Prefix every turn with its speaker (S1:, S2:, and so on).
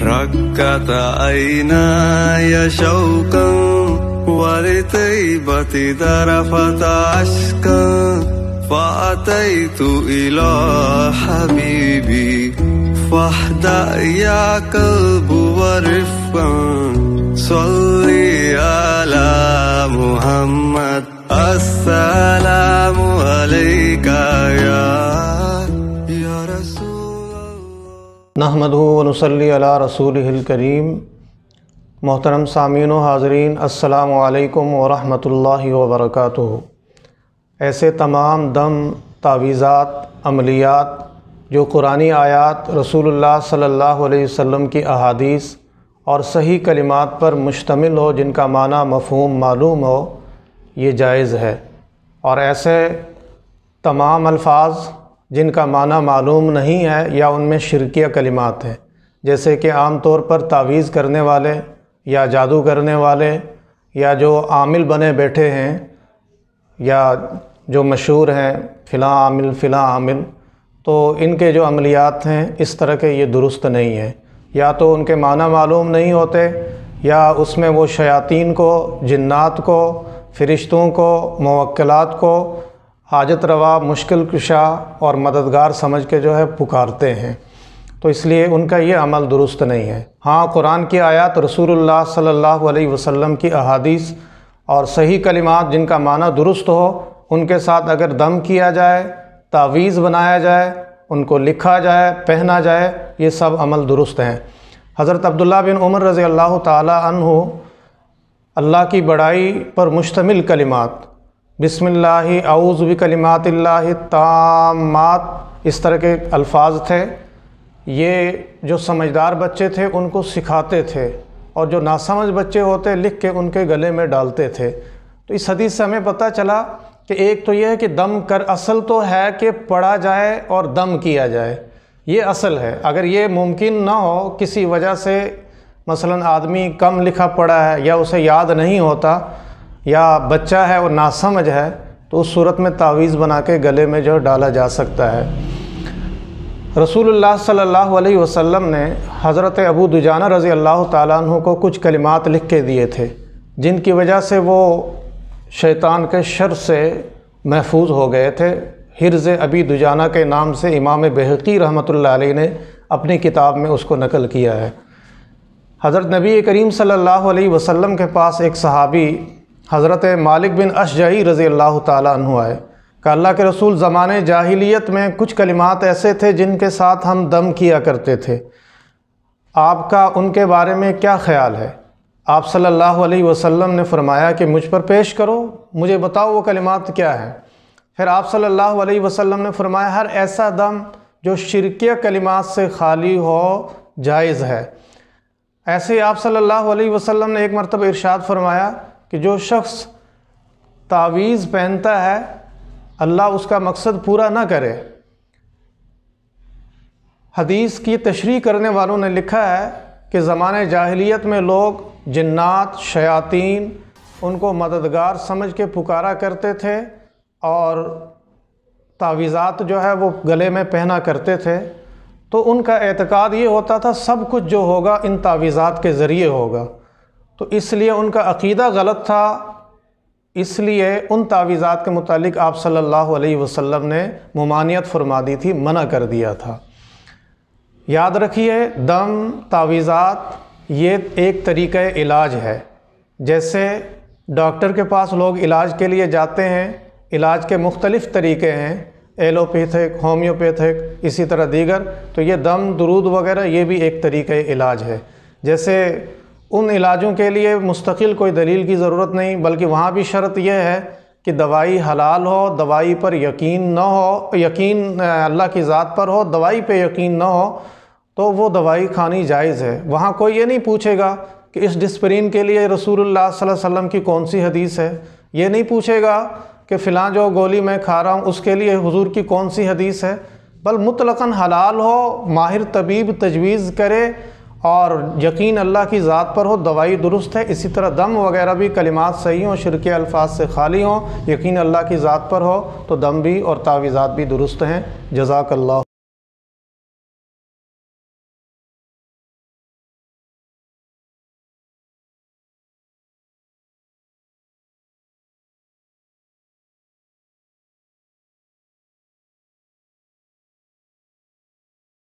S1: رقت عيناي شوقا ولطيبة ذرفت عشقا فأتيت إلى حبيبي فاهدأ يا قلب ورفقا صلي على محمد السلام عليك يا رسول الله
S2: نحمدہ ونصلی علی رسولہ الکریم۔ محترم سامعین و حاضرین، السلام علیکم ورحمۃ اللہ وبرکاتہ۔ ایسے تمام دم، تعویذات، عملیات جو قرآنی آیات، رسول اللہ صلی اللہ علیہ وسلم کی احادیث اور صحیح کلمات پر مشتمل ہو، جن کا معنی مفہوم معلوم ہو، یہ جائز ہے۔ اور ایسے تمام الفاظ جن کا معنی معلوم نہیں ہے یا ان میں شرکیہ کلمات ہیں، جیسے کہ عام طور پر تعویذ کرنے والے یا جادو کرنے والے یا جو عامل بنے بیٹھے ہیں یا جو مشہور ہیں فلاں عامل فلاں عامل، تو ان کے جو عملیات ہیں اس طرح کے یہ درست نہیں ہیں۔ یا تو ان کے معنی معلوم نہیں ہوتے، یا اس میں وہ شیاطین کو، جنات کو، فرشتوں کو، موکلات کو حاجت روا، مشکل کشا اور مددگار سمجھ کے جو ہے پکارتے ہیں، تو اس لیے ان کا یہ عمل درست نہیں ہے۔ ہاں، قرآن کی آیات، رسول اللہ صلی اللہ علیہ وسلم کی احادیث اور صحیح کلمات جن کا معنی درست ہو، ان کے ساتھ اگر دم کیا جائے، تعویذ بنایا جائے، ان کو لکھا جائے، پہنا جائے، یہ سب عمل درست ہیں۔ حضرت عبداللہ بن عمر رضی اللہ تعالی عنہ اللہ کی بڑائی پر مشتمل کلمات، بسم اللہ اعوذ بکلمات اللہ التامات، اس طرح کے الفاظ تھے، یہ جو سمجھدار بچے تھے ان کو سکھاتے تھے، اور جو ناسمجھ بچے ہوتے لکھ کے ان کے گلے میں ڈالتے تھے۔ تو اس حدیث سے ہمیں پتہ چلا کہ ایک تو یہ ہے کہ دم اصل تو ہے کہ پڑھا جائے اور دم کیا جائے، یہ اصل ہے۔ اگر یہ ممکن نہ ہو کسی وجہ سے، مثلا آدمی کم لکھا پڑھا ہے یا اسے یاد نہیں ہوتا یا بچہ ہے اور ناسمجھ ہے، تو اس صورت میں تعویذ بنا کے گلے میں جو ڈالا جا سکتا ہے۔ رسول اللہ صلی اللہ علیہ وسلم نے حضرت ابو دجانہ رضی اللہ تعالیٰ عنہ کو کچھ کلمات لکھ کے دیے تھے، جن کی وجہ سے وہ شیطان کے شر سے محفوظ ہو گئے تھے۔ حرز ابی دجانہ کے نام سے امام بہقی رحمۃ اللہ علیہ نے اپنی کتاب میں اس کو نقل کیا ہے۔ حضرت نبی کریم صلی اللہ علیہ وسلم کے پاس ایک صحابی حضرت مالک بن اشجعی رضی اللہ تعالیٰ عنہ آئے کہ اللہ کے رسول، زمانے جاہلیت میں کچھ کلمات ایسے تھے جن کے ساتھ ہم دم کیا کرتے تھے، آپ کا ان کے بارے میں کیا خیال ہے؟ آپ صلی اللہ علیہ وسلم نے فرمایا کہ مجھ پر پیش کرو، مجھے بتاؤ وہ کلمات کیا ہیں۔ پھر آپ صلی اللہ علیہ وسلم نے فرمایا ہر ایسا دم جو شرکیہ کلمات سے خالی ہو جائز ہے۔ ایسے ہی آپ صلی اللہ علیہ وسلم نے ایک مرتبہ ارشاد فرمایا کہ جو شخص تعویذ پہنتا ہے اللہ اس کا مقصد پورا نہ کرے۔ حدیث کی تشریح کرنے والوں نے لکھا ہے کہ زمانے جاہلیت میں لوگ جنات، شیاطین ان کو مددگار سمجھ کے پکارا کرتے تھے اور تعویذات جو ہے وہ گلے میں پہنا کرتے تھے، تو ان کا اعتقاد یہ ہوتا تھا سب کچھ جو ہوگا ان تعویذات کے ذریعے ہوگا، تو اس لیے ان کا عقیدہ غلط تھا، اس لیے ان تعویذات کے متعلق آپ صلی اللہ علیہ وسلم نے ممانعت فرما دی تھی، منع کر دیا تھا۔ یاد رکھیے، دم، تعویذات یہ ایک طریقہ علاج ہے۔ جیسے ڈاکٹر کے پاس لوگ علاج کے لیے جاتے ہیں، علاج کے مختلف طریقے ہیں، ایلوپیتھک، ہومیوپیتھک، اسی طرح دیگر، تو یہ دم، درود وغیرہ یہ بھی ایک طریقہ علاج ہے۔ جیسے ان علاجوں کے لیے مستقل کوئی دلیل کی ضرورت نہیں، بلکہ وہاں بھی شرط یہ ہے کہ دوائی حلال ہو، دوائی پر یقین نہ ہو، یقین اللہ کی ذات پر ہو، دوائی پہ یقین نہ ہو، تو وہ دوائی کھانی جائز ہے۔ وہاں کوئی یہ نہیں پوچھے گا کہ اس ڈسپرین کے لیے رسول اللہ صلی اللہ علیہ وسلم کی کون سی حدیث ہے، یہ نہیں پوچھے گا کہ فلاں جو گولی میں کھا رہا ہوں اس کے لیے حضور کی کون سی حدیث ہے، بل مطلقاً حلال ہو، ماہر طبیب تجویز کرے اور یقین اللہ کی ذات پر ہو، دوائی درست ہے۔ اسی طرح دم وغیرہ بھی کلمات صحیح ہوں، شرکی الفاظ سے خالی ہوں، یقین اللہ کی ذات پر ہو، تو دم بھی اور تعویذات بھی درست ہیں۔ جزاک اللہ۔